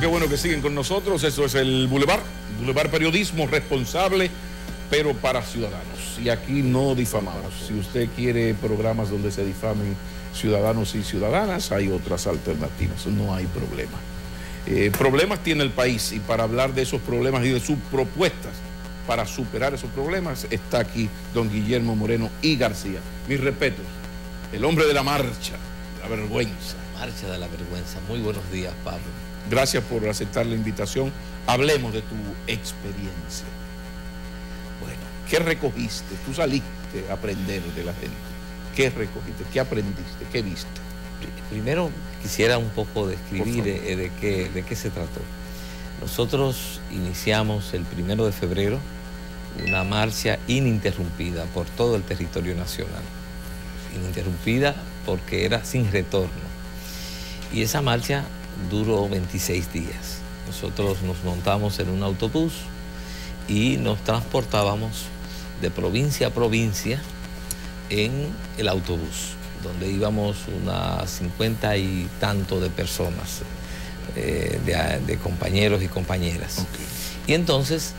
Qué bueno que siguen con nosotros. Eso es el Boulevard Periodismo responsable, pero para ciudadanos. Y aquí no difamamos. Si usted quiere programas donde se difamen ciudadanos y ciudadanas, hay otras alternativas, no hay problema. Problemas tiene el país, y para hablar de esos problemas y de sus propuestas para superar esos problemas, está aquí don Guillermo Moreno y García. Mis respetos, el hombre de la marcha, la vergüenza. Marcha de la vergüenza. Muy buenos días, Pablo. Gracias por aceptar la invitación. Hablemos de tu experiencia. Bueno, ¿qué recogiste? Tú saliste a aprender de la gente. ¿Qué recogiste? ¿Qué aprendiste? ¿Qué viste? Primero quisiera un poco describir de qué se trató. Nosotros iniciamos el 1 de febrero una marcha ininterrumpida por todo el territorio nacional. Ininterrumpida porque era sin retorno. Y esa marcha duró 26 días. Nosotros nos montamos en un autobús y nos transportábamos de provincia a provincia en el autobús, donde íbamos unas 50 y tanto de personas, de compañeros y compañeras. Okay. Y entonces,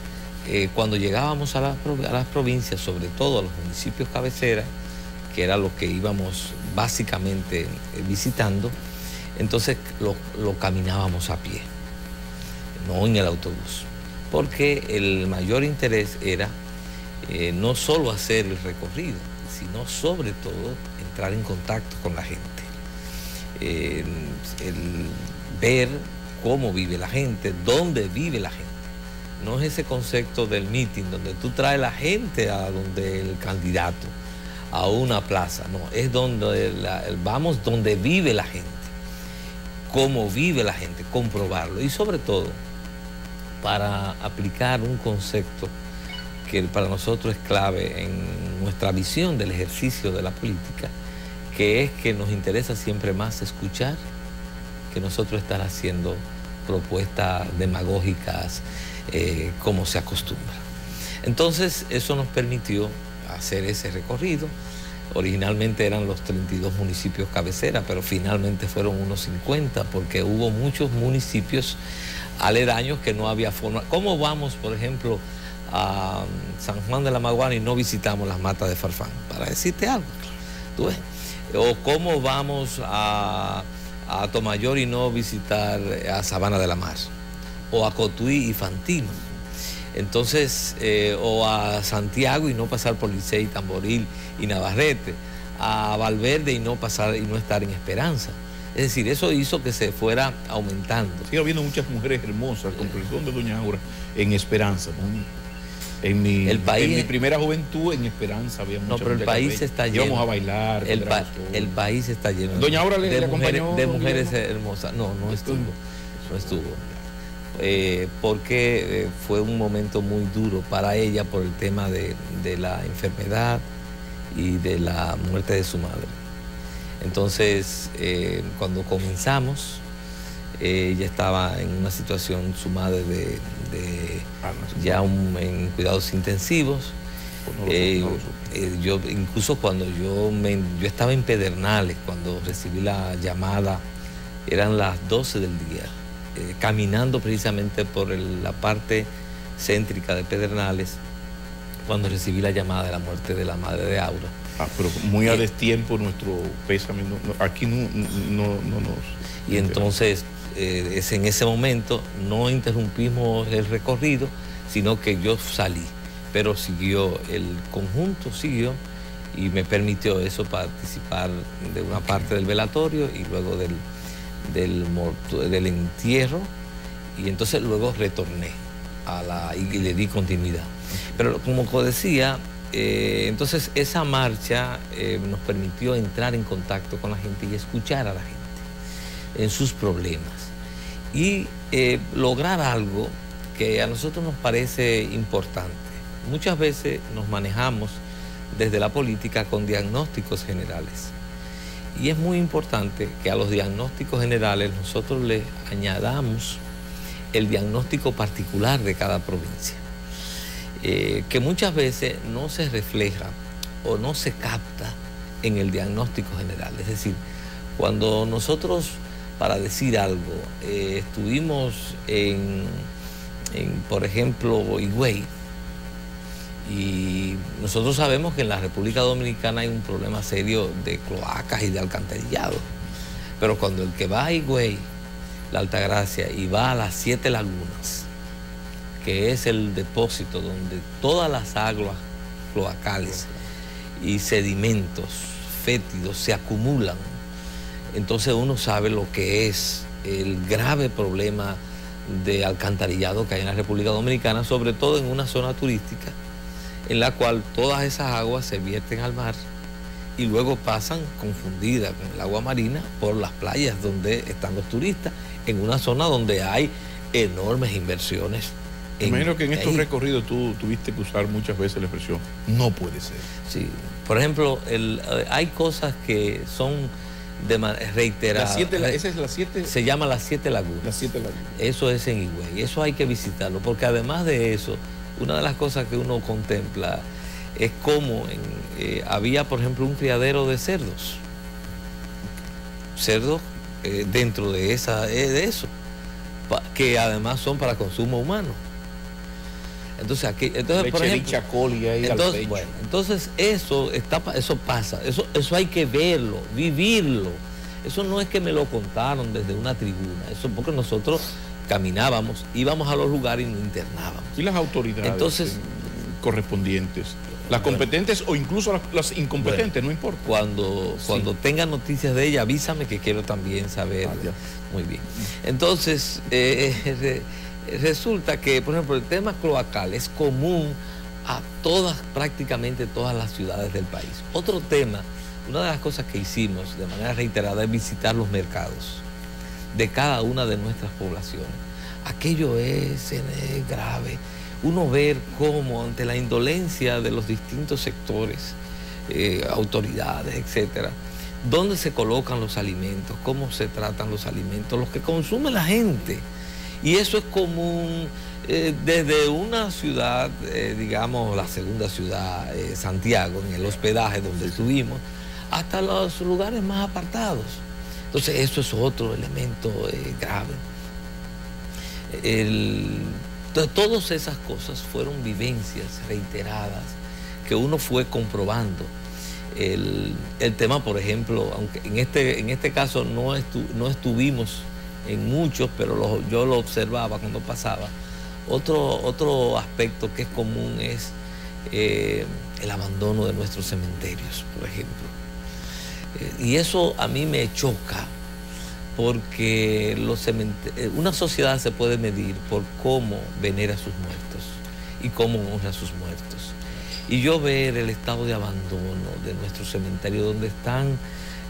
cuando llegábamos a las provincias, sobre todo a los municipios cabecera, que era lo que íbamos básicamente visitando, entonces lo caminábamos a pie, no en el autobús, porque el mayor interés era no solo hacer el recorrido, sino sobre todo entrar en contacto con la gente, el ver cómo vive la gente, dónde vive la gente. No es ese concepto del meeting donde tú traes la gente a donde el candidato, a una plaza, no, es donde vamos donde vive la gente, cómo vive la gente, comprobarlo, y sobre todo para aplicar un concepto que para nosotros es clave en nuestra visión del ejercicio de la política, que es que nos interesa siempre más escuchar que nosotros estar haciendo propuestas demagógicas como se acostumbra. Entonces eso nos permitió hacer ese recorrido. Originalmente eran los 32 municipios cabecera, pero finalmente fueron unos 50 porque hubo muchos municipios aledaños que no había forma. ¿Cómo vamos, por ejemplo, a San Juan de la Maguana y no visitamos las matas de Farfán? Para decirte algo, ¿tú ves? O cómo vamos a Tomayor y no visitar a Sabana de la Mar, o a Cotuí y Fantino. Entonces, o a Santiago y no pasar por Licey, Tamboril y Navarrete, a Valverde y no pasar y no estar en Esperanza. Es decir, eso hizo que se fuera aumentando. Sigue habiendo muchas mujeres hermosas, con perdón de doña Aura, en Esperanza, ¿no? En mi primera juventud, en Esperanza había muchas. No, pero el país está lleno. Íbamos a bailar. El país está lleno. Doña Aura le acompañó. De mujeres hermosas. No estuvo. No estuvo. Porque fue un momento muy duro para ella por el tema de la enfermedad y de la muerte de su madre. Entonces, cuando comenzamos, ella estaba en una situación, su madre, en cuidados intensivos. Yo incluso cuando yo estaba en Pedernales, cuando recibí la llamada, eran las 12 del día, caminando precisamente por la parte céntrica de Pedernales, cuando recibí la llamada de la muerte de la madre de Aura. Pero muy a destiempo nuestro pésame, aquí no nos... Y entonces, en ese momento no interrumpimos el recorrido, sino que yo salí, pero siguió, el conjunto siguió, y me permitió eso participar de una parte del velatorio y luego del entierro, y entonces luego retorné y le di continuidad. Pero como decía, entonces esa marcha nos permitió entrar en contacto con la gente y escuchar a la gente en sus problemas y lograr algo que a nosotros nos parece importante. Muchas veces nos manejamos desde la política con diagnósticos generales, y es muy importante que a los diagnósticos generales nosotros les añadamos el diagnóstico particular de cada provincia, que muchas veces no se refleja o no se capta en el diagnóstico general. Es decir, cuando nosotros para decir algo. Estuvimos por ejemplo, Higüey, y nosotros sabemos que en la República Dominicana hay un problema serio de cloacas y de alcantarillado, pero cuando el que va a Higüey, la Altagracia, y va a las 7 Lagunas, que es el depósito donde todas las aguas cloacales y sedimentos fétidos se acumulan, entonces uno sabe lo que es el grave problema de alcantarillado que hay en la República Dominicana, sobre todo en una zona turística, en la cual todas esas aguas se vierten al mar y luego pasan confundidas con el agua marina por las playas donde están los turistas, en una zona donde hay enormes inversiones. Me imagino que en estos recorridos tú tuviste que usar muchas veces la expresión, no puede ser. Sí, por ejemplo, hay cosas que son de reiteradas. Esa es la 7. Se llama las 7 Lagunas. Las 7 Lagunas. Eso es en Higüey, eso hay que visitarlo, porque además de eso, una de las cosas que uno contempla es cómo había, por ejemplo, un criadero de cerdos. Cerdos dentro de eso, que además son para consumo humano. Entonces aquí, por ejemplo, entonces eso pasa, eso hay que verlo, vivirlo. Eso no es que me lo contaron desde una tribuna, eso porque nosotros caminábamos, íbamos a los lugares y nos internábamos. Y las autoridades correspondientes, las competentes o incluso las incompetentes, no importa. Cuando tenga noticias de ella, avísame, que quiero también saber. Muy bien. Entonces, resulta que, por ejemplo, el tema cloacal es común a prácticamente todas las ciudades del país. Otro tema, una de las cosas que hicimos de manera reiterada es visitar los mercados de cada una de nuestras poblaciones. Aquello es grave. Uno ver cómo ante la indolencia de los distintos sectores, autoridades, etcétera, dónde se colocan los alimentos, cómo se tratan los alimentos, los que consume la gente. Y eso es común desde una ciudad, digamos la segunda ciudad, Santiago, en el hospedaje donde estuvimos, hasta los lugares más apartados. Entonces eso es otro elemento grave. Entonces todas esas cosas fueron vivencias reiteradas que uno fue comprobando. El tema, por ejemplo, aunque en este caso no estuvimos en muchos, pero yo lo observaba cuando pasaba. Otro aspecto que es común es el abandono de nuestros cementerios, por ejemplo. Y eso a mí me choca, porque una sociedad se puede medir por cómo venera a sus muertos y cómo honra a sus muertos. Y yo ver el estado de abandono de nuestro cementerio, donde están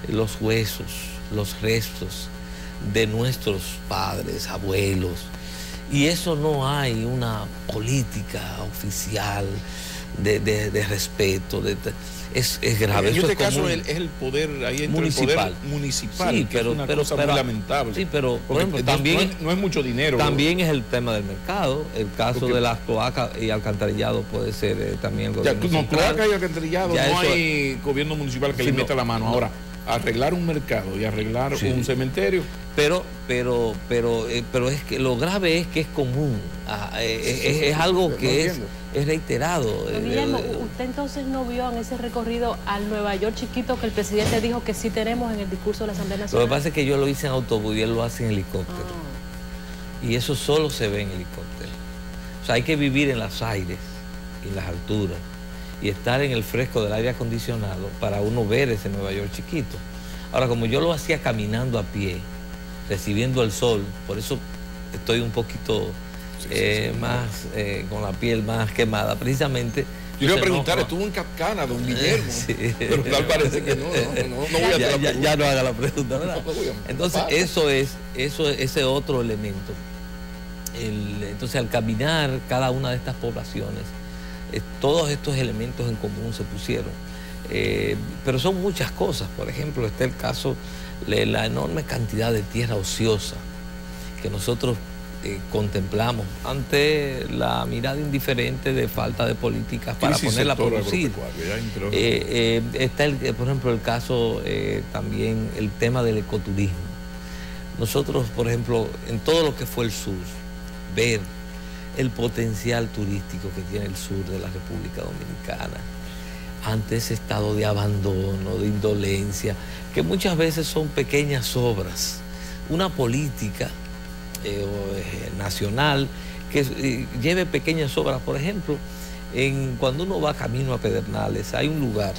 los huesos, los restos de nuestros padres, abuelos, y eso no hay una política oficial de respeto, es grave. En eso este caso es el poder, ahí entra municipal. El poder municipal, sí, que es una cosa muy lamentable. Sí, pero por ejemplo, también no es mucho dinero. También es el tema del mercado, el caso de las cloacas y alcantarillado puede ser también el gobierno central. Cloacas y alcantarillado, no hay gobierno municipal que le meta la mano. Ahora, arreglar un mercado y arreglar un cementerio. Pero es que lo grave es que es común, es algo que es reiterado. Guillermo, ¿usted entonces no vio en ese recorrido al Nueva York chiquito que el presidente dijo que sí tenemos en el discurso de la Asamblea Nacional? Lo que pasa es que yo lo hice en autobús y él lo hace en helicóptero. Y eso solo se ve en helicóptero. O sea, hay que vivir en los aires y en las alturas y estar en el fresco del aire acondicionado para uno ver ese Nueva York chiquito. Ahora, como yo lo hacía caminando a pie, recibiendo el sol, por eso estoy un poquito más con la piel más quemada, precisamente. Yo le iba a preguntar, estuvo en Capcana, don Guillermo, pero tal parece que no voy a hacer la pregunta. Ya no haga la pregunta, ¿verdad? Entonces, ese otro elemento. Entonces, al caminar cada una de estas poblaciones, todos estos elementos en común se pusieron. Pero son muchas cosas. Por ejemplo, está el caso de la enorme cantidad de tierra ociosa que nosotros contemplamos ante la mirada indiferente de falta de políticas para ponerla a producir. Está, por ejemplo, el caso también, el tema del ecoturismo. nosotros, por ejemplo, en todo lo que fue el sur, ver el potencial turístico que tiene el sur de la República Dominicana, ante ese estado de abandono, de indolencia, que muchas veces son pequeñas obras, una política nacional que lleve pequeñas obras. Por ejemplo, cuando uno va camino a Pedernales, hay un lugar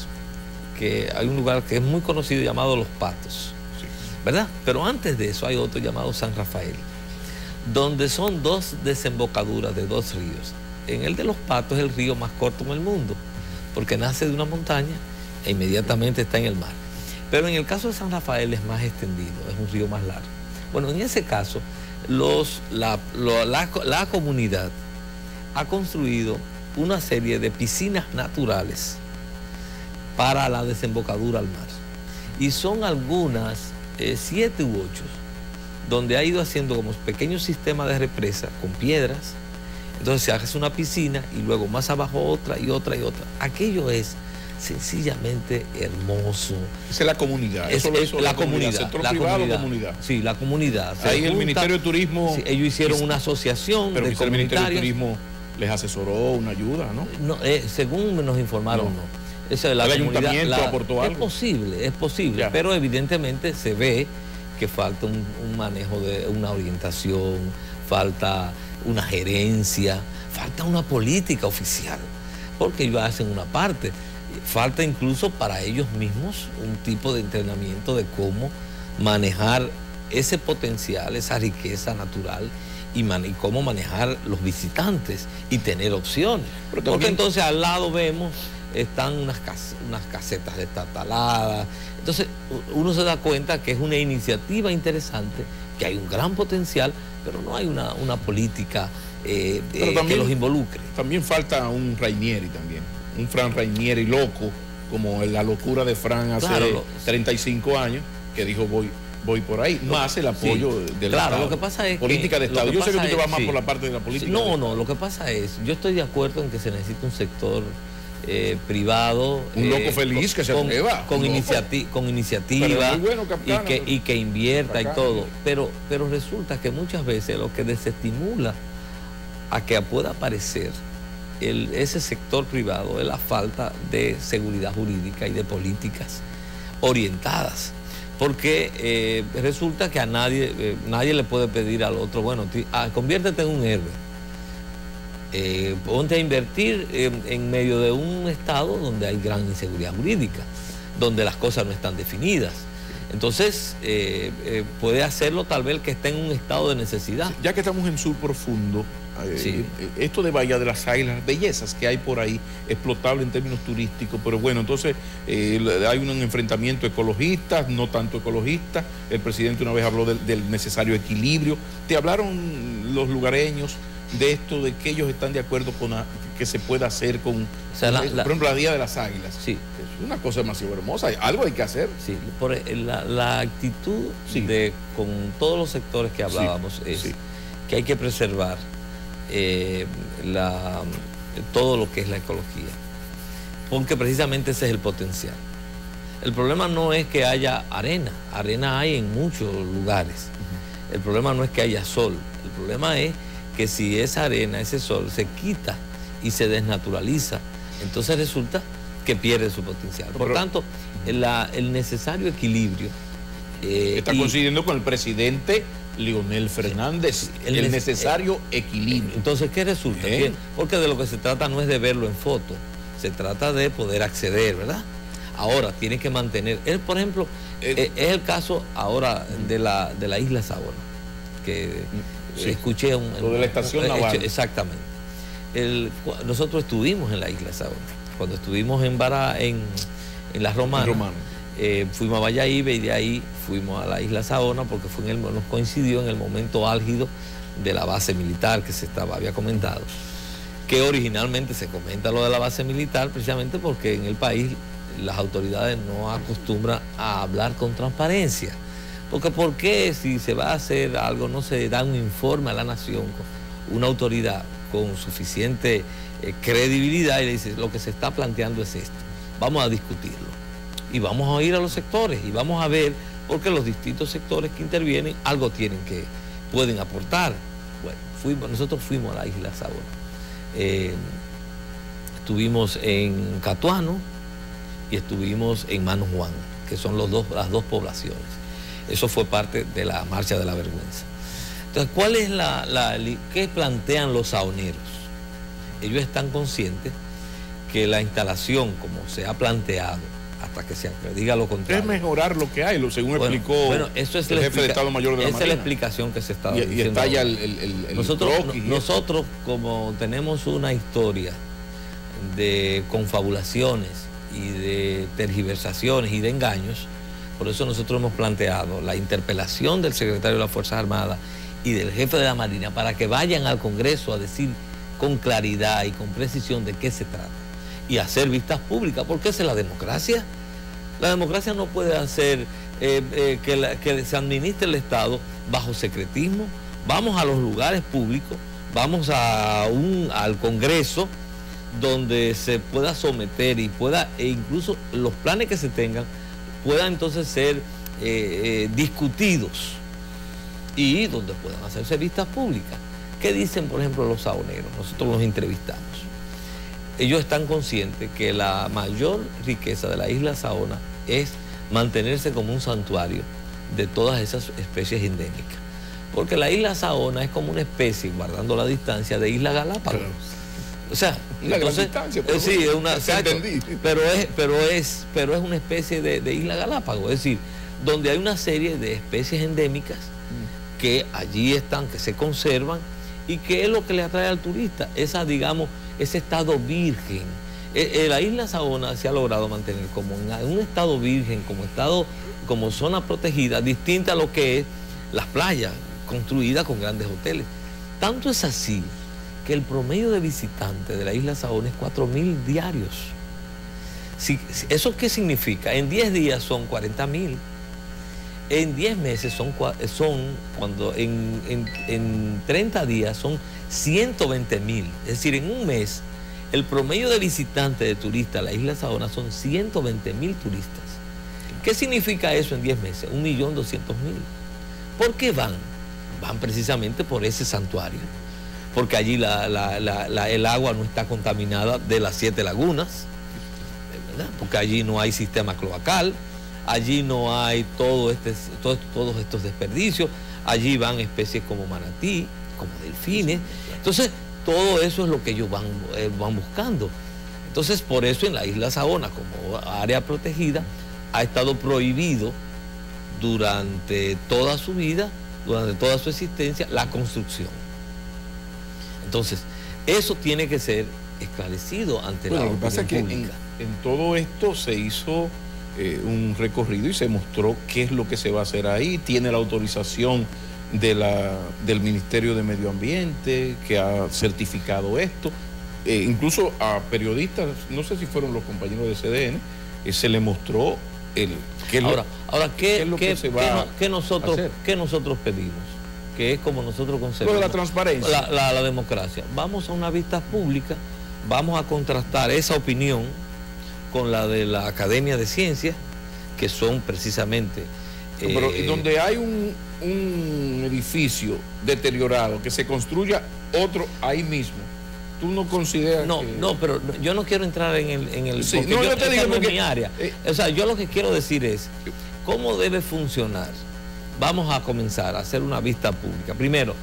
que es muy conocido llamado Los Patos, ¿verdad? Pero antes de eso hay otro llamado San Rafael, donde son dos desembocaduras de dos ríos. En el de Los Patos es el río más corto en el mundo, porque nace de una montaña e inmediatamente está en el mar. Pero en el caso de San Rafael es más extendido, es un río más largo. Bueno, en ese caso, la comunidad ha construido una serie de piscinas naturales para la desembocadura al mar. Y son algunas, 7 u 8, donde ha ido haciendo como pequeños sistemas de represa con piedras. Entonces se hace una piscina y luego más abajo otra y otra y otra. Aquello es sencillamente hermoso. Esa es la comunidad. Eso lo hizo la comunidad. ¿Sector privado o comunidad? Sí, la comunidad. Ahí el Ministerio de Turismo... Sí, ellos hicieron una asociación pero de el Ministerio de Turismo les asesoró una ayuda, ¿no? No, según nos informaron, no. Eso de la ¿El comunidad, ayuntamiento aportó algo? Es posible, ya. Pero evidentemente se ve que falta un manejo de una orientación, falta una gerencia, falta una política oficial, porque ellos hacen una parte. Falta incluso para ellos mismos un tipo de entrenamiento de cómo manejar ese potencial, esa riqueza natural y cómo manejar los visitantes y tener opciones. Porque entonces al lado vemos, están unas casetas destartaladas. Entonces uno se da cuenta que es una iniciativa interesante, que hay un gran potencial, pero no hay una política también, que los involucre. También falta un Rainieri también. Un Fran Rainieri loco, como la locura de Fran hace 35 años, que dijo voy por ahí, más el apoyo del Estado. Lo que pasa es política de Estado. Yo sé que tú te vas más por la parte de la política. No, lo que pasa es, yo estoy de acuerdo en que se necesita un sector privado. Un loco feliz que se atreva. Con iniciativa bueno, y que invierta y todo. Pero resulta que muchas veces lo que desestimula a que pueda aparecer ese sector privado es la falta de seguridad jurídica y de políticas orientadas, porque resulta que a nadie le puede pedir al otro, bueno, conviértete en un héroe, ponte a invertir en medio de un estado donde hay gran inseguridad jurídica, donde las cosas no están definidas. Entonces puede hacerlo tal vez que esté en un estado de necesidad. Ya que estamos en Sur Profundo, esto de Bahía de las Águilas, bellezas que hay por ahí, explotable en términos turísticos, pero bueno, entonces hay un enfrentamiento ecologista, no tanto ecologista. El presidente una vez habló del necesario equilibrio. ¿Te hablaron los lugareños de esto, de que ellos están de acuerdo con que se pueda hacer con, por ejemplo, la Bahía de las Águilas? Sí. Es una cosa demasiado hermosa, algo hay que hacer. Sí, por la actitud con todos los sectores que hablábamos es que hay que preservar todo lo que es la ecología, porque precisamente ese es el potencial. El problema no es que haya arena hay en muchos lugares. El problema no es que haya sol, el problema es que si esa arena, ese sol se quita y se desnaturaliza, entonces resulta que pierde su potencial. Por tanto, el necesario equilibrio. Está coincidiendo con el presidente Leonel Fernández, el necesario equilibrio. Entonces, ¿qué resulta? Porque de lo que se trata no es de verlo en foto, se trata de poder acceder, ¿verdad? Ahora, tiene que mantener, por ejemplo, es el caso ahora de la isla Saona, que escuché lo de la estación naval. Exactamente. Nosotros estuvimos en la isla Saona, cuando estuvimos en la Romana. Fuimos a Valladolid y de ahí fuimos a la isla Saona porque nos coincidió en el momento álgido de la base militar que había comentado, que originalmente se comenta lo de la base militar precisamente porque en el país las autoridades no acostumbran a hablar con transparencia, porque ¿por qué si se va a hacer algo no se da un informe a la nación, una autoridad con suficiente credibilidad, y le dice lo que se está planteando es esto, vamos a discutirlo? Y vamos a ir a los sectores y vamos a ver porque los distintos sectores que intervienen algo pueden aportar. Bueno, nosotros fuimos a la isla Saona. Estuvimos en Catuano y estuvimos en Mano Juan, que son las dos poblaciones. Eso fue parte de la Marcha de la Vergüenza. Entonces, ¿cuál es qué plantean los saoneros? Ellos están conscientes que la instalación, como se ha planteado, hasta que se diga lo contrario, es mejorar lo que hay, según explicó eso es el jefe de Estado Mayor de la Marina. Esa es la explicación que se está diciendo. Y está ya nosotros, como tenemos una historia de confabulaciones y de tergiversaciones y de engaños, por eso nosotros hemos planteado la interpelación del secretario de las Fuerzas Armadas y del jefe de la Marina para que vayan al Congreso a decir con claridad y con precisión de qué se trata y hacer vistas públicas, porque esa es la democracia. La democracia no puede hacer que se administre el Estado bajo secretismo. Vamos a los lugares públicos, vamos al Congreso, donde se pueda someter y e incluso los planes que se tengan puedan entonces ser discutidos y donde puedan hacerse vistas públicas. ¿Qué dicen, por ejemplo, los saoneros? Nosotros los entrevistamos. Ellos están conscientes que la mayor riqueza de la isla Saona es mantenerse como un santuario de todas esas especies endémicas. Porque la isla Saona es como una especie, guardando la distancia, de isla Galápagos. Claro. O sea, una gran distancia, pero sí, es una, pero es una especie de isla Galápagos, es decir, donde hay una serie de especies endémicas que allí están, que se conservan, y que es lo que le atrae al turista, ese estado virgen. La isla Saona se ha logrado mantener como en un estado virgen, como zona protegida, distinta a lo que es las playas, construidas con grandes hoteles. Tanto es así que el promedio de visitantes de la isla Saona es 4.000 diarios. ¿Eso qué significa? En 10 días son 40.000. En 10 meses en 30 días son 120.000. Es decir, en un mes, el promedio de visitantes de turistas a la isla Saona son 120.000 turistas. ¿Qué significa eso en 10 meses? 1.200.000. ¿Por qué van? Van precisamente por ese santuario. Porque allí el agua no está contaminada de las 7 lagunas, ¿verdad? Porque allí no hay sistema cloacal, allí no hay todos estos desperdicios, allí van especies como manatí, como delfines. Entonces, todo eso es lo que ellos van buscando. Entonces, por eso en la isla Saona, como área protegida, ha estado prohibido durante toda su vida, durante toda su existencia, la construcción. Entonces, eso tiene que ser esclarecido ante la opinión pública. Lo que pasa es que en todo esto se hizo un recorrido y se mostró qué es lo que se va a hacer ahí. Tiene la autorización del Ministerio de Medio Ambiente, que ha certificado esto. Incluso a periodistas, no sé si fueron los compañeros de CDN, se le mostró qué nosotros pedimos, que es como nosotros concebimos. Lo de la transparencia. La democracia. Vamos a una vista pública, vamos a contrastar esa opinión con la de la Academia de Ciencias, que son precisamente... Pero donde hay un edificio deteriorado, que se construya otro ahí mismo, ¿tú no consideras No, pero yo no quiero entrar en el sí, no, yo te digo porque, es mi área. O sea, yo lo que quiero decir es, ¿cómo debe funcionar? Vamos a comenzar a hacer una vista pública. Primero,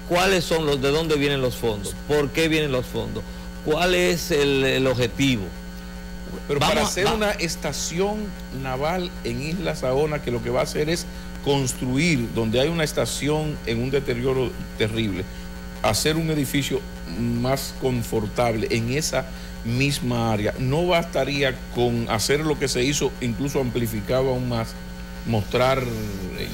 ¿cuáles son de dónde vienen los fondos? ¿Por qué vienen los fondos? ¿Cuál es el objetivo? Pero para hacer una estación naval en Isla Saona, que lo que va a hacer es construir, donde hay una estación en un deterioro terrible, hacer un edificio más confortable en esa misma área, no bastaría con hacer lo que se hizo, incluso amplificado aún más, mostrar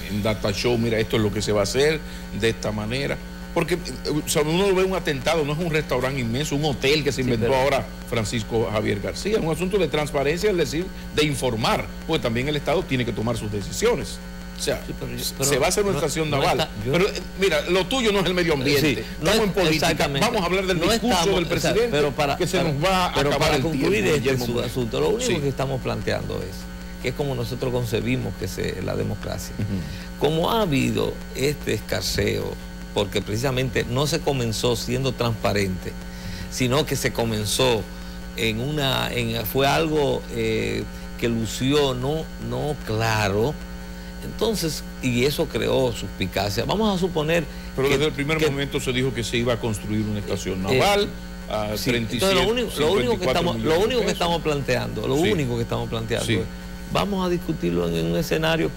en data show, mira, esto es lo que se va a hacer de esta manera. Porque o sea, uno lo ve un atentado, no es un restaurante inmenso, un hotel que se inventó ahora Francisco Javier García. Es un asunto de transparencia, es decir, de informar, porque también el Estado tiene que tomar sus decisiones. O sea, pero se va a hacer una estación naval. Pero mira, lo tuyo no es el medio ambiente. Estamos en política. Vamos a hablar del discurso del presidente, que se nos va a acabar para el concluir tiempo, este asunto, lo único que estamos planteando es que es como nosotros concebimos que es la democracia. Como ha habido este escarceo, porque precisamente no se comenzó siendo transparente, sino que se comenzó fue algo que lució no claro. Entonces, y eso creó suspicacia. Vamos a suponer... Pero desde el primer momento se dijo que se iba a construir una estación naval a 37, entonces lo único que estamos planteando, sí, es, vamos a discutirlo en un escenario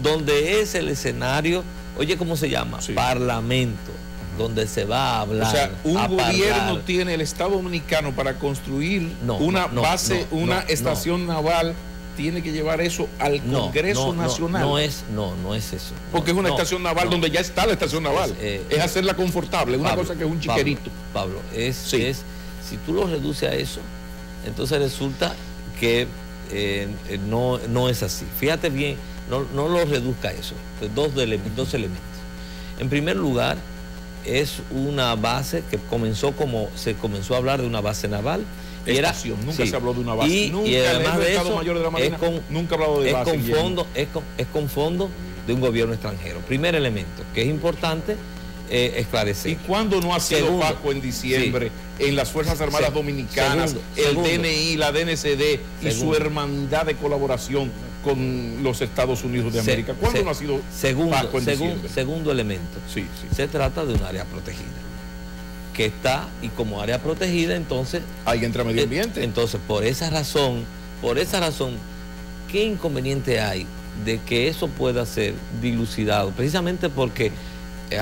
donde es el escenario, oye, ¿cómo se llama? Sí. Parlamento, donde se va a hablar. O sea, un gobierno tiene el Estado Dominicano para construir una base, una estación naval. Tiene que llevar eso al Congreso Nacional. No es eso. Porque es una estación naval donde ya está la estación naval. Es hacerla confortable, una cosa que es un chiquerito. Pablo, si tú lo reduces a eso, entonces resulta que no es así. Fíjate bien, no lo reduzca a eso. Dos elementos. En primer lugar, es una base que se comenzó a hablar de una base naval. Nunca se habló de una base. Y además de eso, Mayor de la Marina, nunca ha hablado de base. Es con fondo de un gobierno extranjero. Primer elemento, que es importante esclarecer. ¿Y cuándo no ha sido opaco en diciembre en las Fuerzas Armadas Dominicanas, el DNI, la DNCD y su hermandad de colaboración con los Estados Unidos de América? ¿Cuándo no ha sido opaco en diciembre? Segundo elemento, se trata de un área protegida. Que está, y como área protegida, entonces... Ahí entra medio ambiente. Entonces, por esa razón, ¿qué inconveniente hay de que eso pueda ser dilucidado? Precisamente porque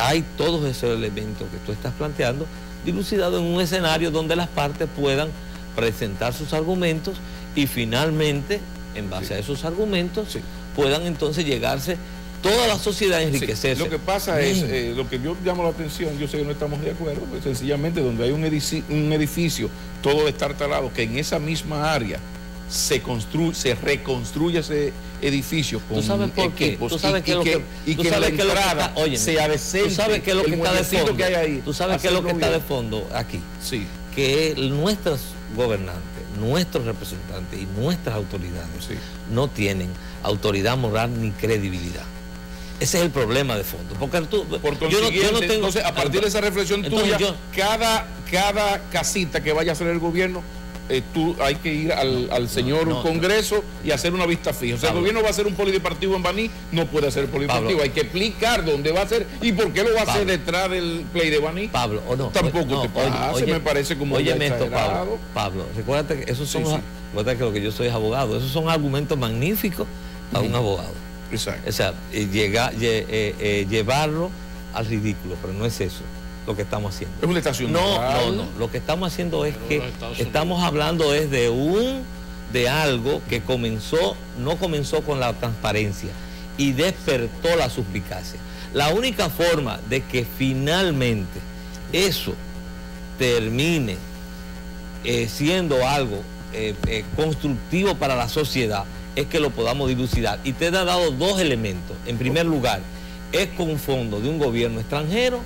hay todos esos elementos que tú estás planteando, dilucidados en un escenario donde las partes puedan presentar sus argumentos y finalmente, en base a esos argumentos, puedan entonces llegarse toda la sociedad enriquecerse. Lo que pasa es, lo que yo llamo la atención, yo sé que no estamos de acuerdo, pues sencillamente donde hay un edificio todo destartalado, que en esa misma área se reconstruye ese edificio con equipos y que la entrada sea decente. ¿Tú sabes qué es lo que está de fondo? Que hay ahí, ¿Tú sabes qué es lo que está de fondo aquí? Sí. Que nuestros gobernantes, nuestros representantes y nuestras autoridades no tienen autoridad moral ni credibilidad. Ese es el problema de fondo. Porque yo no tengo, entonces, a partir de esa reflexión tuya, cada casita que vaya a hacer el gobierno, hay que ir al señor Congreso y hacer una vista fija. O sea, el gobierno va a hacer un polideportivo en Baní, no puede hacer el polideportivo. Hay que explicar dónde va a hacer y por qué lo va a hacer detrás del play de Baní. Pablo, tampoco te pasa, me parece como exagerado. Pablo, recuérdate que esos son recuerda que lo que yo soy abogado, esos son argumentos magníficos a un abogado. Exacto. O sea, llevarlo al ridículo, pero no es eso lo que estamos haciendo. Es una estación. No. Lo que estamos haciendo es que estamos hablando de algo que no comenzó con la transparencia y despertó la suspicacia. La única forma de que finalmente eso termine siendo algo constructivo para la sociedad es que lo podamos dilucidar. Y te he dado dos elementos. En primer lugar, es con fondo de un gobierno extranjero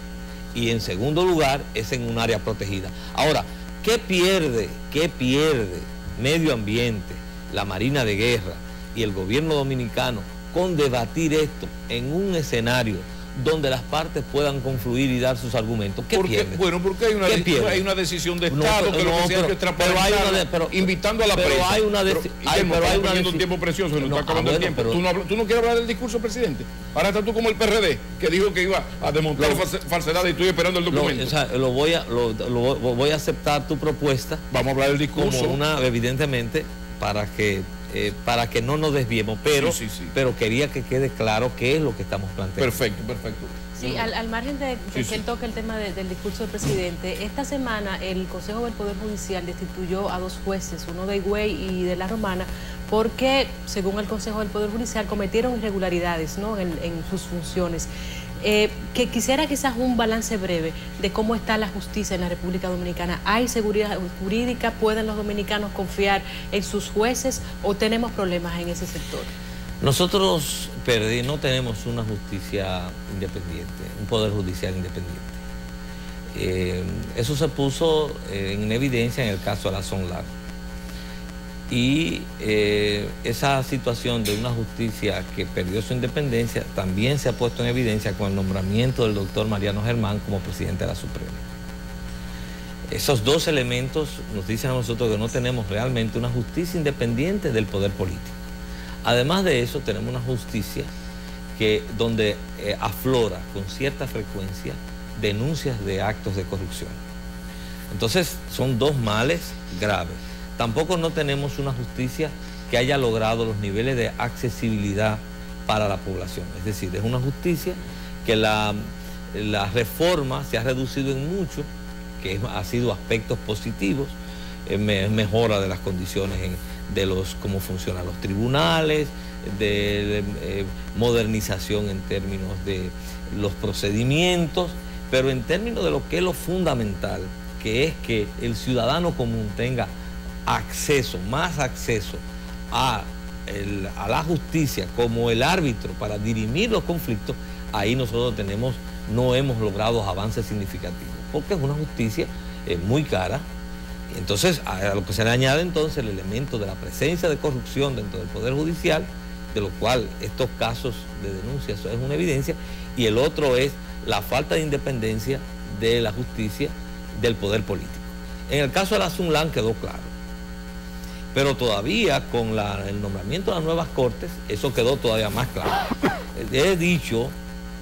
y en segundo lugar, es en un área protegida. Ahora, ¿qué pierde Medio Ambiente, la Marina de Guerra y el gobierno dominicano con debatir esto en un escenario donde las partes puedan confluir y dar sus argumentos? ¿Qué pierde? Bueno, porque hay una decisión de Estado que lo que se ha hecho es transparentar, invitando a la prensa. Pero hay un tiempo precioso, nos está acabando el tiempo. ¿Tú no quieres hablar del discurso, presidente? Ahora estás tú como el PRD, que dijo que iba a desmontar falsedades y estoy esperando el documento. Voy a aceptar tu propuesta. Vamos a hablar del discurso. Como evidentemente, para que no nos desviemos, pero quería que quede claro qué es lo que estamos planteando. Perfecto. Sí, al margen de que él toque el tema del discurso del presidente, esta semana el Consejo del Poder Judicial destituyó a 2 jueces, uno de Higüey y de La Romana, porque, según el Consejo del Poder Judicial, cometieron irregularidades, ¿no?, en sus funciones. Que quisiera quizás un balance breve de cómo está la justicia en la República Dominicana. ¿Hay seguridad jurídica? ¿Pueden los dominicanos confiar en sus jueces o tenemos problemas en ese sector? Nosotros no tenemos una justicia independiente, un poder judicial independiente. Eso se puso en evidencia en el caso de la Sonlar. Y esa situación de una justicia que perdió su independencia también se ha puesto en evidencia con el nombramiento del doctor Mariano Germán como presidente de la Suprema. Esos dos elementos nos dicen a nosotros que no tenemos realmente una justicia independiente del poder político. Además de eso, tenemos una justicia donde aflora con cierta frecuencia denuncias de actos de corrupción. Entonces, son dos males graves. Tampoco no tenemos una justicia que haya logrado los niveles de accesibilidad para la población. Es decir, es una justicia que la reforma se ha reducido en mucho, que ha sido aspectos positivos, mejora de las condiciones de cómo funcionan los tribunales, de modernización en términos de los procedimientos, pero en términos de lo que es lo fundamental, que es que el ciudadano común tenga acceso, más acceso a la justicia como el árbitro para dirimir los conflictos, ahí nosotros no hemos logrado avances significativos, porque es una justicia muy cara. Entonces, a lo que se le añade entonces el elemento de la presencia de corrupción dentro del Poder Judicial, de lo cual estos casos de denuncia es una evidencia, y el otro es la falta de independencia de la justicia del poder político. En el caso de la Sunlan quedó claro, pero todavía con el nombramiento de las nuevas cortes, eso quedó todavía más claro. He dicho,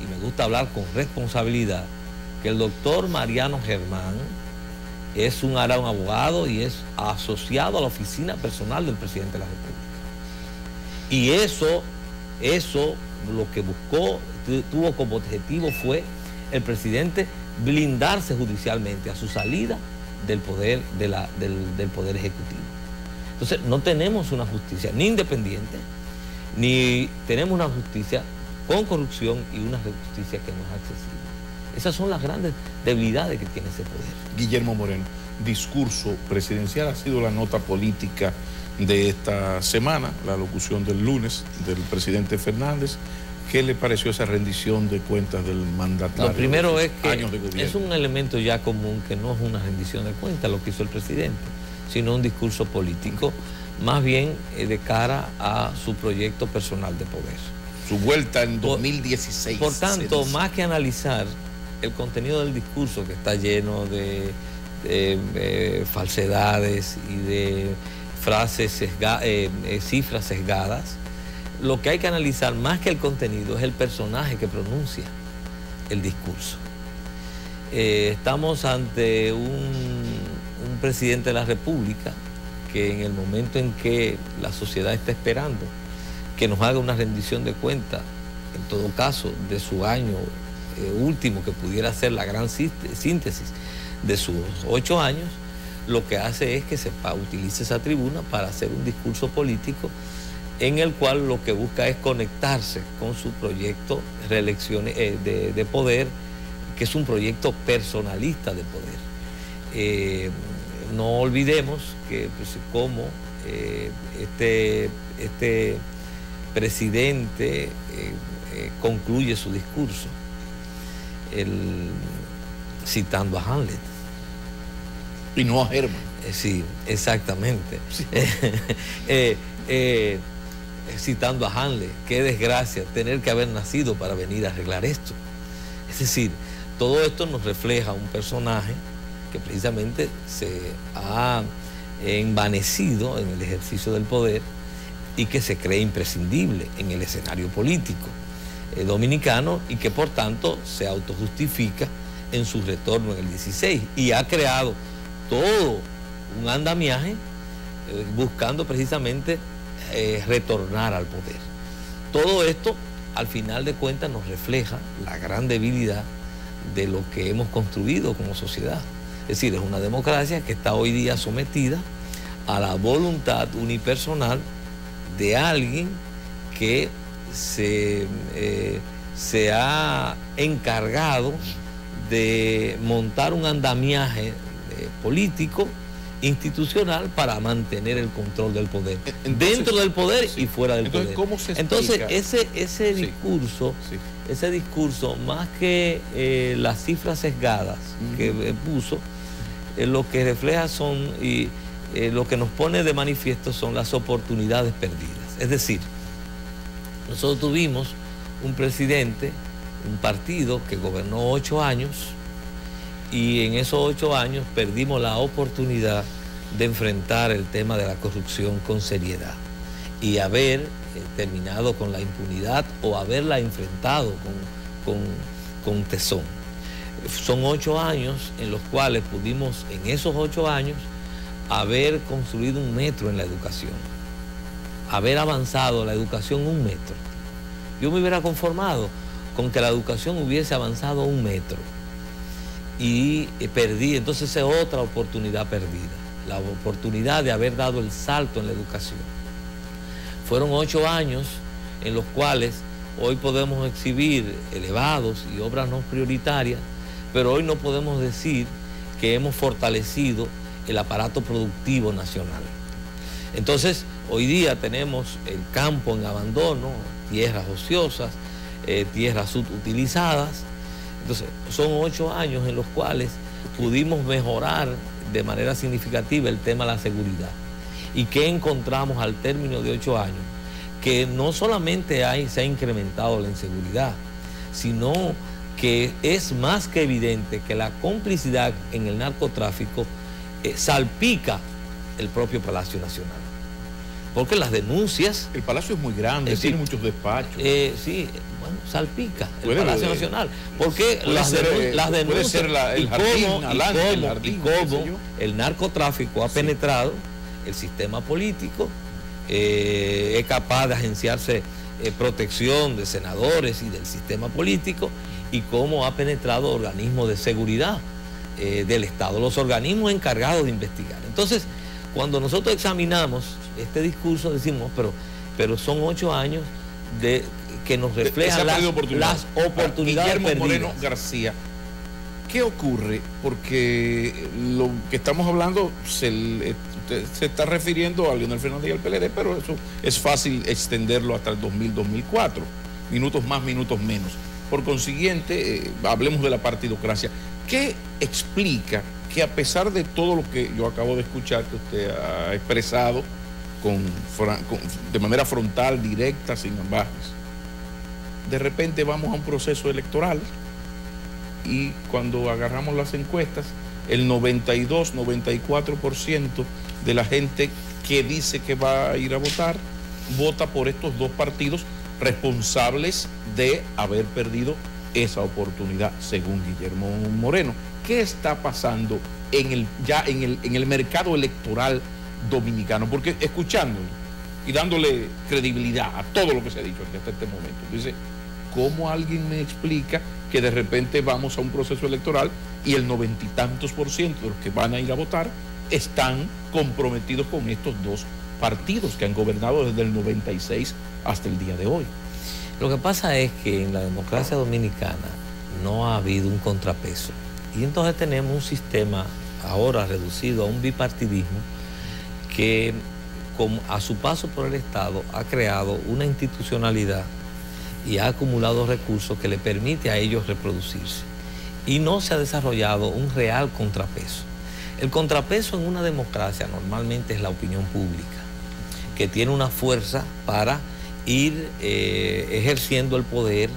y me gusta hablar con responsabilidad, que el doctor Mariano Germán es un abogado y es asociado a la oficina personal del presidente de la República. Y eso lo que buscó, tuvo como objetivo fue el presidente blindarse judicialmente a su salida del poder, del poder ejecutivo. Entonces, no tenemos una justicia ni independiente, ni tenemos una justicia con corrupción y una justicia que no es accesible. Esas son las grandes debilidades que tiene ese poder. Guillermo Moreno, discurso presidencial ha sido la nota política de esta semana, la locución del lunes del presidente Fernández. ¿Qué le pareció esa rendición de cuentas del mandatario? Lo primero es que años de gobierno? Es un elemento ya común que no es una rendición de cuentas lo que hizo el presidente, sino un discurso político, más bien de cara a su proyecto personal de poder. Su vuelta en 2016. Por tanto, más que analizar el contenido del discurso, que está lleno de falsedades y de frases cifras sesgadas, lo que hay que analizar más que el contenido es el personaje que pronuncia el discurso. Estamos ante un presidente de la República que en el momento en que la sociedad está esperando que nos haga una rendición de cuentas, en todo caso, de su año último, que pudiera ser la gran síntesis de sus 8 años, lo que hace es que utilice esa tribuna para hacer un discurso político en el cual lo que busca es conectarse con su proyecto de poder, que es un proyecto personalista de poder. No olvidemos que como este presidente concluye su discurso citando a Hamlet. Y no a Herman. Sí, exactamente. Sí. Citando a Hamlet, qué desgracia tener que haber nacido para venir a arreglar esto. Es decir, todo esto nos refleja un personaje que precisamente se ha envanecido en el ejercicio del poder y que se cree imprescindible en el escenario político dominicano, y que por tanto se autojustifica en su retorno en el 16 y ha creado todo un andamiaje buscando precisamente retornar al poder. Todo esto, al final de cuentas, nos refleja la gran debilidad de lo que hemos construido como sociedad. Es decir, es una democracia que está hoy día sometida a la voluntad unipersonal de alguien que se ha encargado de montar un andamiaje político, institucional, para mantener el control del poder. Entonces, dentro del poder, sí, y fuera del poder. ¿Cómo se explica? Entonces, ese sí, discurso, sí, ese discurso, más que las cifras sesgadas que puso, lo que refleja son lo que nos pone de manifiesto son las oportunidades perdidas. Es decir, nosotros tuvimos un presidente, un partido que gobernó 8 años y en esos 8 años perdimos la oportunidad de enfrentar el tema de la corrupción con seriedad y haber terminado con la impunidad o haberla enfrentado con tesón. Son 8 años en los cuales pudimos, en esos 8 años, haber construido 1 metro en la educación, haber avanzado la educación 1 metro. Yo me hubiera conformado con que la educación hubiese avanzado 1 metro y perdí, entonces esa es otra oportunidad perdida, la oportunidad de haber dado el salto en la educación. Fueron 8 años en los cuales hoy podemos exhibir elevados y obras no prioritarias, pero hoy no podemos decir que hemos fortalecido el aparato productivo nacional. Entonces, hoy día tenemos el campo en abandono, tierras ociosas, tierras subutilizadas. Entonces, son 8 años en los cuales pudimos mejorar de manera significativa el tema de la seguridad. ¿Y qué encontramos al término de 8 años? Que no solamente se ha incrementado la inseguridad, sino que es más que evidente que la complicidad en el narcotráfico salpica el propio Palacio Nacional. Porque las denuncias... El Palacio es muy grande, tiene muchos despachos. Sí, bueno, salpica el Palacio Nacional. Porque las denuncias y cómo el narcotráfico ha penetrado el sistema político, es capaz de agenciarse protección de senadores y del sistema político, y cómo ha penetrado organismos de seguridad del Estado, los organismos encargados de investigar. Entonces, cuando nosotros examinamos este discurso, decimos, pero son 8 años que nos reflejan las oportunidades Guillermo perdidas. Moreno García, ¿qué ocurre? Porque lo que estamos hablando, usted se está refiriendo a Leonel Fernández y al PLD, pero eso es fácil extenderlo hasta el 2000-2004, minutos más, minutos menos. Por consiguiente, hablemos de la partidocracia. ¿Qué explica que a pesar de todo lo que yo acabo de escuchar, que usted ha expresado de manera frontal, directa, sin ambajes, de repente vamos a un proceso electoral y cuando agarramos las encuestas, el 92-94% de la gente que dice que va a ir a votar, vota por estos 2 partidos responsables de haber perdido esa oportunidad, según Guillermo Moreno. ¿Qué está pasando en el mercado electoral dominicano? Porque escuchándolo y dándole credibilidad a todo lo que se ha dicho hasta este momento, dice, ¿cómo alguien me explica que de repente vamos a un proceso electoral y el 90 y tantos % de los que van a ir a votar están comprometidos con estos 2 partidos que han gobernado desde el 96 hasta el día de hoy? Lo que pasa es que en la democracia dominicana no ha habido un contrapeso. Y entonces tenemos un sistema ahora reducido a un bipartidismo que a su paso por el Estado ha creado una institucionalidad y ha acumulado recursos que le permite a ellos reproducirse. Y no se ha desarrollado un real contrapeso. El contrapeso en una democracia normalmente es la opinión pública, que tiene una fuerza para ir ejerciendo el poder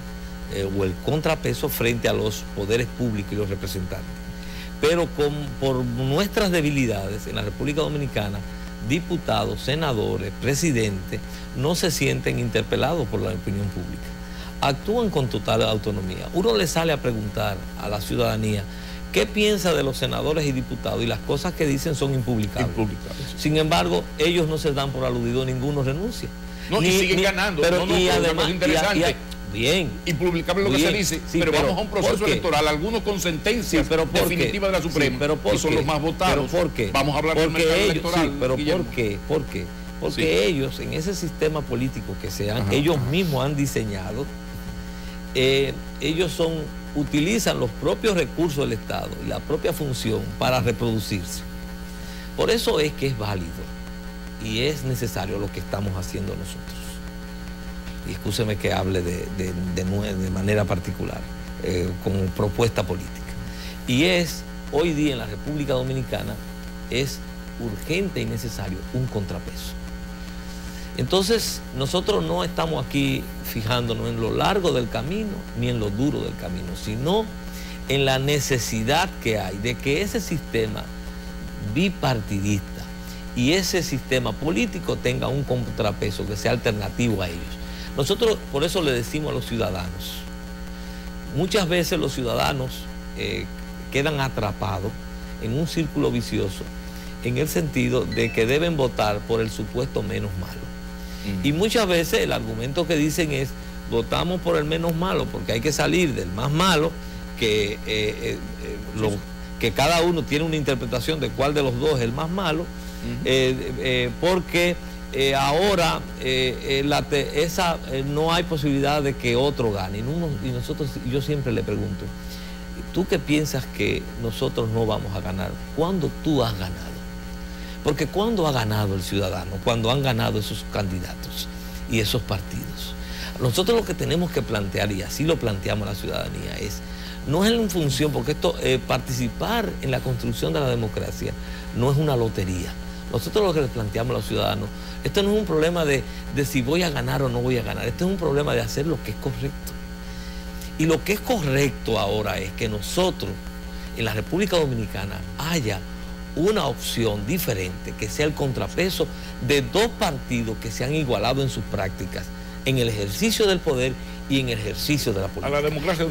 o el contrapeso frente a los poderes públicos y los representantes. Pero por nuestras debilidades en la República Dominicana, diputados, senadores, presidentes, no se sienten interpelados por la opinión pública. Actúan con total autonomía. Uno le sale a preguntar a la ciudadanía qué piensa de los senadores y diputados, y las cosas que dicen son impublicables. Sin embargo, ellos no se dan por aludido, ninguno renuncia. No, y siguen ganando. Pero y además, interesante. Bien. Impublicable lo que se dice, sí, pero vamos a un proceso electoral, algunos con sentencias definitivas de la Suprema, que son los más votados. ¿Pero por qué? Vamos a hablar del mercado electoral. Sí, pero ¿por qué? Porque ellos, en ese sistema político que ellos mismos han diseñado, ellos utilizan los propios recursos del Estado y la propia función para reproducirse. Por eso es que es válido y es necesario lo que estamos haciendo nosotros. Y escúcheme que hable de manera particular, como propuesta política. Y hoy día en la República Dominicana, es urgente y necesario un contrapeso. Entonces, nosotros no estamos aquí fijándonos en lo largo del camino ni en lo duro del camino, sino en la necesidad que hay de que ese sistema bipartidista y ese sistema político tenga un contrapeso que sea alternativo a ellos. Nosotros por eso le decimos a los ciudadanos, muchas veces los ciudadanos quedan atrapados en un círculo vicioso en el sentido de que deben votar por el supuesto menos malo. Y muchas veces el argumento que dicen es, votamos por el menos malo porque hay que salir del más malo, que cada uno tiene una interpretación de cuál de los dos es el más malo, porque ahora no hay posibilidad de que otro gane. Y yo siempre le pregunto, ¿tú qué piensas que nosotros no vamos a ganar? ¿Cuándo tú has ganado? Porque ¿cuándo ha ganado el ciudadano? Cuando han ganado esos candidatos y esos partidos. Nosotros lo que tenemos que plantear, y así lo planteamos a la ciudadanía, no es en función, porque esto, participar en la construcción de la democracia no es una lotería. Nosotros lo que le planteamos a los ciudadanos, esto no es un problema de si voy a ganar o no voy a ganar, esto es un problema de hacer lo que es correcto. Y lo que es correcto ahora es que nosotros, en la República Dominicana, haya una opción diferente, que sea el contrapeso de dos partidos que se han igualado en sus prácticas, en el ejercicio del poder y en el ejercicio de la política. A la democracia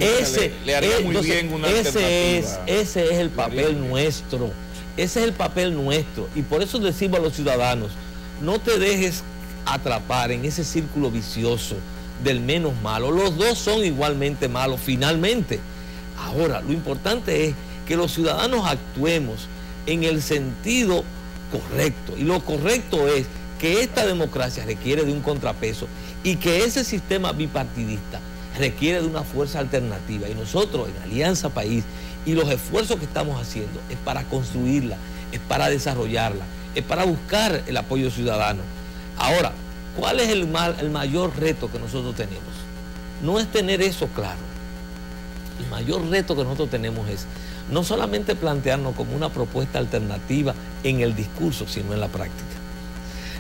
le haría muy bien una alternativa. Ese es el papel nuestro. Ese es el papel nuestro. Y por eso decimos a los ciudadanos, no te dejes atrapar en ese círculo vicioso del menos malo. Los dos son igualmente malos finalmente. Ahora, lo importante es que los ciudadanos actuemos en el sentido correcto. Y lo correcto es que esta democracia requiere de un contrapeso y que ese sistema bipartidista requiere de una fuerza alternativa. Y nosotros en Alianza País y los esfuerzos que estamos haciendo es para construirla, es para desarrollarla, es para buscar el apoyo ciudadano. Ahora, ¿cuál es el mayor reto que nosotros tenemos? No es tener eso claro. El mayor reto que nosotros tenemos es no solamente plantearnos como una propuesta alternativa en el discurso, sino en la práctica.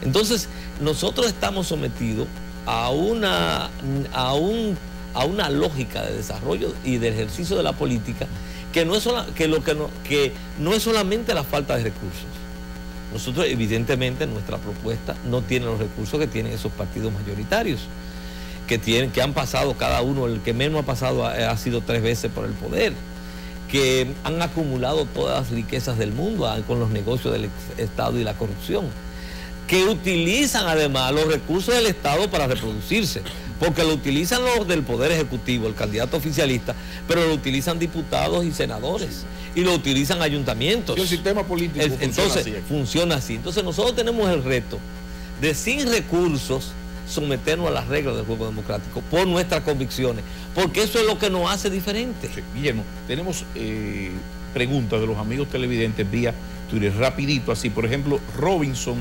Entonces, nosotros estamos sometidos a una lógica de desarrollo y de ejercicio de la política que no es solamente la falta de recursos. Nosotros, evidentemente, nuestra propuesta no tiene los recursos que tienen esos partidos mayoritarios, que han pasado cada uno, el que menos ha pasado ha sido 3 veces por el poder, que han acumulado todas las riquezas del mundo con los negocios del Estado y la corrupción, que utilizan además los recursos del Estado para reproducirse, porque lo utilizan los del Poder Ejecutivo, el candidato oficialista, pero lo utilizan diputados y senadores, y lo utilizan ayuntamientos. Y el sistema político funciona así. Entonces nosotros tenemos el reto de, sin recursos, someternos a las reglas del juego democrático por nuestras convicciones, porque eso es lo que nos hace diferentes. Sí, Guillermo, tenemos preguntas de los amigos televidentes vía Twitter, rapidito así. Por ejemplo, Robinson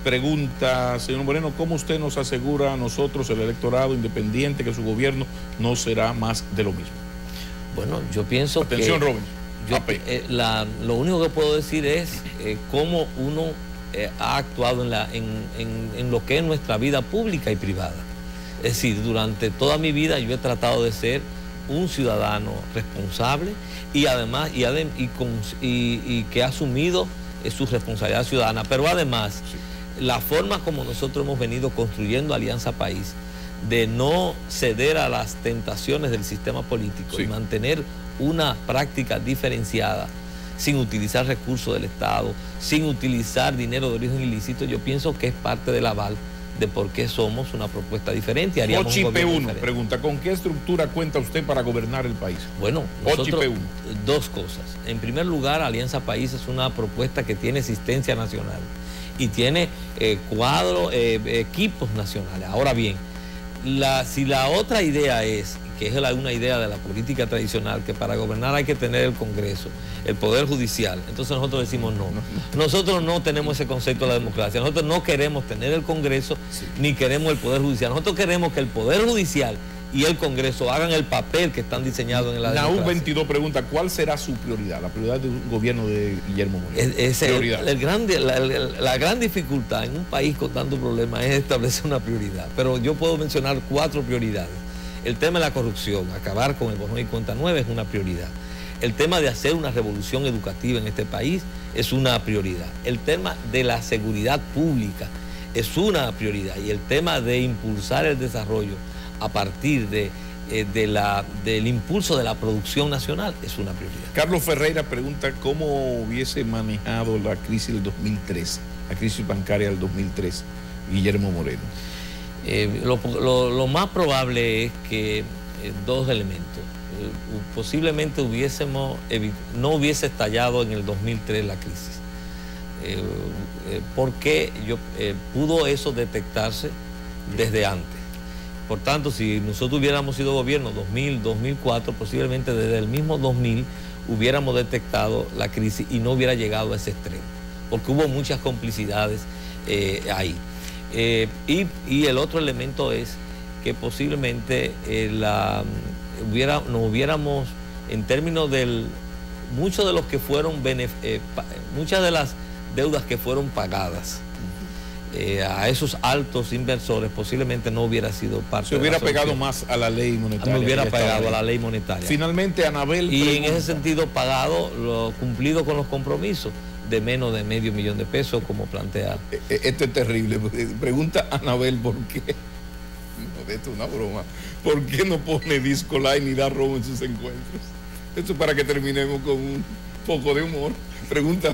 pregunta, señor Moreno, ¿cómo usted nos asegura a nosotros, el electorado independiente, que su gobierno no será más de lo mismo? Bueno, yo pienso Atención, Robinson. Lo único que puedo decir es cómo uno ha actuado en lo que es nuestra vida pública y privada. Es decir, durante toda mi vida yo he tratado de ser un ciudadano responsable y además y que ha asumido su responsabilidad ciudadana, pero además la forma como nosotros hemos venido construyendo Alianza País, de no ceder a las tentaciones del sistema político y mantener una práctica diferenciada, sin utilizar recursos del Estado, sin utilizar dinero de origen ilícito, yo pienso que es parte del aval de por qué somos una propuesta diferente. Haríamos un gobierno diferente. Pregunta, ¿con qué estructura cuenta usted para gobernar el país? Bueno, nosotros, dos cosas. En primer lugar, Alianza País es una propuesta que tiene existencia nacional y tiene equipos nacionales. Ahora bien, si la otra idea es, que es una idea de la política tradicional, que para gobernar hay que tener el Congreso, el Poder Judicial, entonces nosotros decimos no. Nosotros no tenemos ese concepto de la democracia. Nosotros no queremos tener el Congreso, ni queremos el Poder Judicial. Nosotros queremos que el Poder Judicial y el Congreso hagan el papel que están diseñados en la Naúl democracia. 22 pregunta, ¿cuál será su prioridad? La prioridad del gobierno de Guillermo Moreno. La gran dificultad en un país con tantos problemas es establecer una prioridad, pero yo puedo mencionar 4 prioridades. El tema de la corrupción, acabar con el borrón y cuenta nueva es una prioridad. El tema de hacer una revolución educativa en este país es una prioridad. El tema de la seguridad pública es una prioridad. Y el tema de impulsar el desarrollo a partir del impulso de la producción nacional es una prioridad. Carlos Ferreira pregunta cómo hubiese manejado la crisis del 2013, la crisis bancaria del 2013, Guillermo Moreno. Lo más probable es que 2 elementos. Posiblemente no hubiese estallado en el 2003 la crisis. Porque pudo eso detectarse desde antes. Por tanto, si nosotros hubiéramos sido gobierno 2000, 2004, posiblemente desde el mismo 2000 hubiéramos detectado la crisis y no hubiera llegado a ese extremo, porque hubo muchas complicidades ahí. Y el otro elemento es que posiblemente nos hubiéramos, en términos del, muchos de los que fueron, muchas de las deudas que fueron pagadas a esos altos inversores, posiblemente no hubiera sido parte de la solución. Se hubiera pegado más a la ley monetaria. Me hubiera pegado a la ley monetaria. Finalmente, Anabel y en ese sentido cumplido con los compromisos de menos de $500,000 de pesos, como plantea. Esto es terrible. Pregunta Anabel por qué. No, esto es una broma. ¿Por qué no pone disco light ni da robo en sus encuentros? Esto es para que terminemos con un poco de humor. Pregunta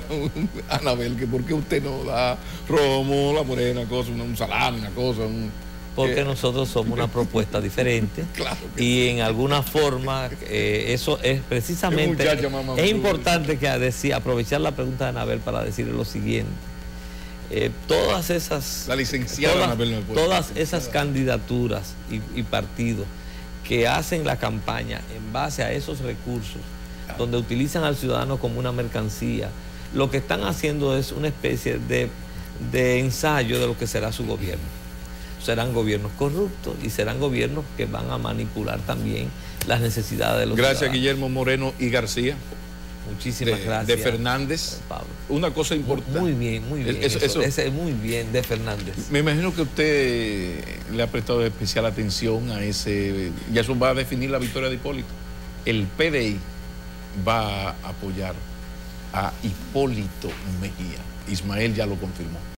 a Anabel que por qué usted no da romo, la morena, cosa, un salami, una cosa. Porque nosotros somos una propuesta diferente. Claro que y en alguna forma eso es precisamente, es importante que aprovechar la pregunta de Anabel para decirle lo siguiente. Todas esas, la licenciada Anabel todas esas candidaturas y partidos que hacen la campaña en base a esos recursos, donde utilizan al ciudadano como una mercancía, lo que están haciendo es una especie de ensayo de lo que será su gobierno. Serán gobiernos corruptos y serán gobiernos que van a manipular también las necesidades de los ciudadanos. Gracias, Guillermo Moreno y García. Muchísimas gracias. De Fernández. Pablo. Una cosa importante. Muy bien, muy bien. Ese muy bien, de Fernández. Me imagino que usted le ha prestado especial atención a ese. Ya eso va a definir la victoria de Hipólito. El PDI va a apoyar a Hipólito Mejía. Ismael ya lo confirmó.